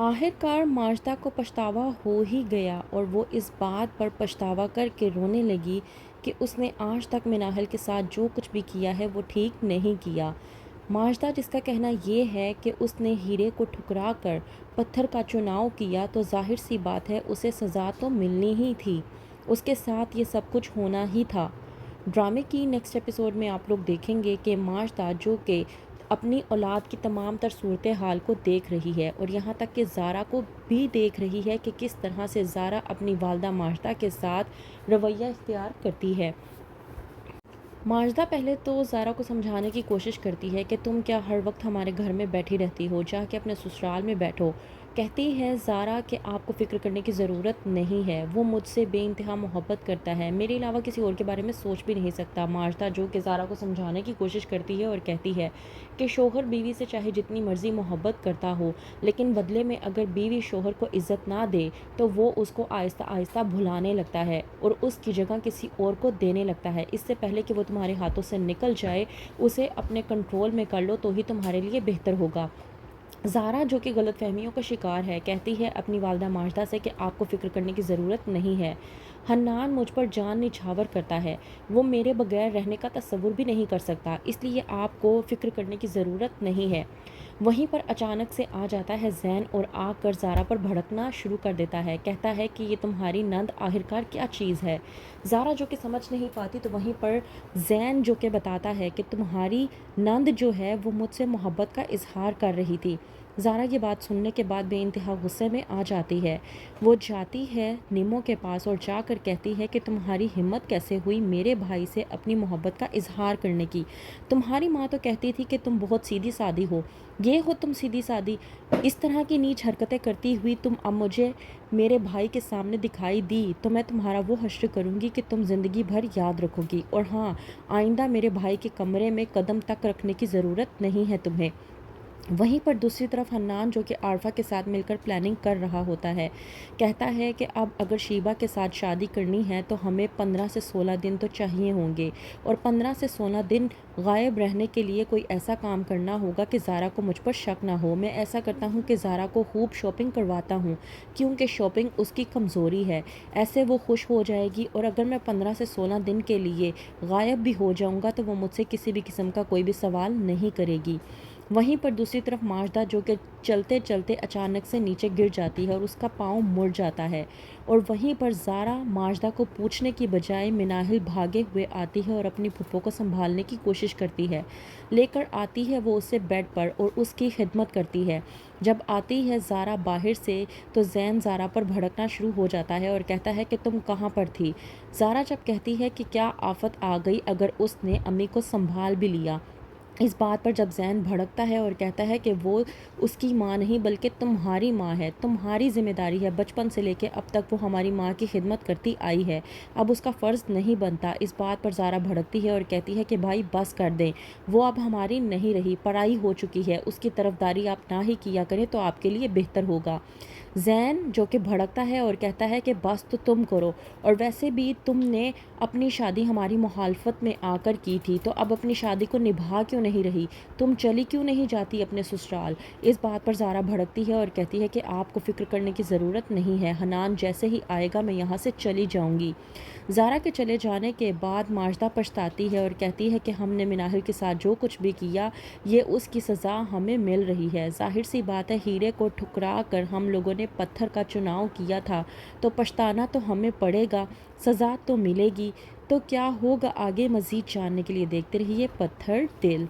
آخرکار ماجدہ کو پچھتاوا ہو ہی گیا اور وہ اس بات پر پچھتاوا کر کے رونے لگی کہ اس نے آج تک مناہل کے ساتھ جو کچھ بھی کیا ہے وہ ٹھیک نہیں کیا۔ ماجدہ جس کا کہنا یہ ہے کہ اس نے ہیرے کو ٹھکرا کر پتھر کا چناؤ کیا تو ظاہر سی بات ہے اسے سزا تو ملنی ہی تھی، اس کے ساتھ یہ سب کچھ ہونا ہی تھا۔ ڈرامے کی نیکسٹ ایپیسوڈ میں آپ لوگ دیکھیں گے کہ ماجدہ جو کہ اپنی اولاد کی تمام تر صورتحال کو دیکھ رہی ہے اور یہاں تک کہ زارا کو بھی دیکھ رہی ہے کہ کس طرح سے زارا اپنی والدہ ماجدہ کے ساتھ رویہ اختیار کرتی ہے۔ ماجدہ پہلے تو زارا کو سمجھانے کی کوشش کرتی ہے کہ تم کیا ہر وقت ہمارے گھر میں بیٹھی رہتی ہو، جا کے اپنے سسرال میں بیٹھو۔ کہتی ہے زارا کہ آپ کو فکر کرنے کی ضرورت نہیں ہے، وہ مجھ سے بے انتہا محبت کرتا ہے، میرے علاوہ کسی اور کے بارے میں سوچ بھی نہیں سکتا۔ ماجدہ جو کہ زارا کو سمجھانے کی کوشش کرتی ہے اور کہتی ہے کہ شوہر بیوی سے چاہے جتنی مرضی محبت کرتا ہو لیکن بدلے میں اگر بیوی شوہر کو عزت نہ دے تو وہ اس کو آہستہ آہستہ بھلانے لگتا ہے اور اس کی جگہ کسی اور کو دینے لگتا ہے۔ اس سے پہلے کہ وہ تمہارے ہاتھوں سے نکل جائے اسے اپنے کنٹرول میں کر لو تو ہی تمہارے لیے بہتر ہوگا۔ زارا جو کہ غلط فہمیوں کا شکار ہے کہتی ہے اپنی والدہ ماجدہ سے کہ آپ کو فکر کرنے کی ضرورت نہیں ہے، حنان مجھ پر جان نچھاور کرتا ہے، وہ میرے بغیر رہنے کا تصور بھی نہیں کر سکتا، اس لیے آپ کو فکر کرنے کی ضرورت نہیں ہے۔ وہیں پر اچانک سے آ جاتا ہے زین اور آ کر زارا پر بھڑکنا شروع کر دیتا ہے، کہتا ہے کہ یہ تمہاری نند آخرکار کیا چیز ہے۔ زارا جو کہ سمجھ نہیں پاتی تو وہیں پر زین جو کہ بتاتا ہے کہ تمہاری نند جو ہے وہ مجھ سے محبت کا اظہار کر رہی تھی۔ زارا یہ بات سننے کے بعد بے انتہا غصے میں آ جاتی ہے، وہ جاتی ہے نیمو کے پاس اور جا کر کہتی ہے کہ تمہاری ہمت کیسے ہوئی میرے بھائی سے اپنی محبت کا اظہار کرنے کی، تمہاری ماں تو کہتی تھی کہ تم بہت سیدھی سادی ہو، یہ ہو تم سیدھی سادی، اس طرح کی نیچ حرکتیں کرتی ہوئی تم اب مجھے میرے بھائی کے سامنے دکھائی دی تو میں تمہارا وہ حشر کروں گی کہ تم زندگی بھر یاد رکھو گی، اور ہاں آئندہ میرے بھائی کے کمرے میں قدم تک رکھنے کی ضرورت نہیں ہے تمہیں۔ وہیں پر دوسری طرف حنان جو کہ عارفہ کے ساتھ مل کر پلاننگ کر رہا ہوتا ہے کہتا ہے کہ اب اگر شیبہ کے ساتھ شادی کرنی ہے تو ہمیں 15 سے 16 دن تو چاہیے ہوں گے، اور 15 سے 16 دن غائب رہنے کے لیے کوئی ایسا کام کرنا ہوگا کہ زارا کو مجھ پر شک نہ ہو۔ میں ایسا کرتا ہوں کہ زارا کو خوب شاپنگ کرواتا ہوں کیونکہ شاپنگ اس کی کمزوری ہے، ایسے وہ خوش ہو جائے گی، اور اگر میں 15 سے 16 دن کے لیے غائب بھی ہو جاؤں گا تو وہ مجھ سے کسی بھی قسم کا کوئی بھی سوال نہیں کرے گی۔ وہیں پر دوسری طرف ماجدہ جو کہ چلتے چلتے اچانک سے نیچے گر جاتی ہے اور اس کا پاؤں مڑ جاتا ہے، اور وہیں پر زارا ماجدہ کو پوچھنے کی بجائے مناہل بھاگے ہوئے آتی ہے اور اپنی پھپھو کو سنبھالنے کی کوشش کرتی ہے، لے کر آتی ہے وہ اسے بیڈ پر اور اس کی خدمت کرتی ہے۔ جب آتی ہے زارا باہر سے تو زین زارا پر بھڑکنا شروع ہو جاتا ہے اور کہتا ہے کہ تم کہاں پر تھی۔ زارا جب کہتی ہے کہ کیا آفت آ گئی اگر اس نے امی کو سنبھال بھی لیا، اس بات پر جب زین بھڑکتا ہے اور کہتا ہے کہ وہ اس کی ماں نہیں بلکہ تمہاری ماں ہے، تمہاری ذمہ داری ہے، بچپن سے لے کے اب تک وہ ہماری ماں کی خدمت کرتی آئی ہے، اب اس کا فرض نہیں بنتا۔ اس بات پر زارا بھڑکتی ہے اور کہتی ہے کہ بھائی بس کر دیں، وہ اب ہماری نہیں رہی، پرائی ہو چکی ہے، اس کی طرفداری آپ نہ ہی کیا کریں تو آپ کے لیے بہتر ہوگا۔ زین جو کہ بھڑکتا ہے اور کہتا ہے کہ بس تو تم کرو، اور ویسے بھی تم نے اپنی شادی ہماری مخالفت میں آ کر کی تھی تو اب اپنی شادی کو نبھا کیوں نہیں رہی، تم چلی کیوں نہیں جاتی اپنے سسرال۔ اس بات پر زارا بھڑکتی ہے اور کہتی ہے کہ آپ کو فکر کرنے کی ضرورت نہیں ہے، حنان جیسے ہی آئے گا میں یہاں سے چلی جاؤں گی۔ زارا کے چلے جانے کے بعد ماجدہ پچھتاتی ہے اور کہتی ہے کہ ہم نے مناہل کے ساتھ جو کچھ بھی کیا یہ اس کی سزا ہمیں مل رہی ہے، ظاہر سی بات ہے ہیرے کو ٹھکرا کر ہم لوگوں نے پتھر کا چناؤ کیا تھا تو پچھتانا تو ہمیں پڑے گا، سزا تو ملے گی۔ تو کیا ہوگا آگے مزید جاننے کے لیے دیکھتے رہیے پتھر دل۔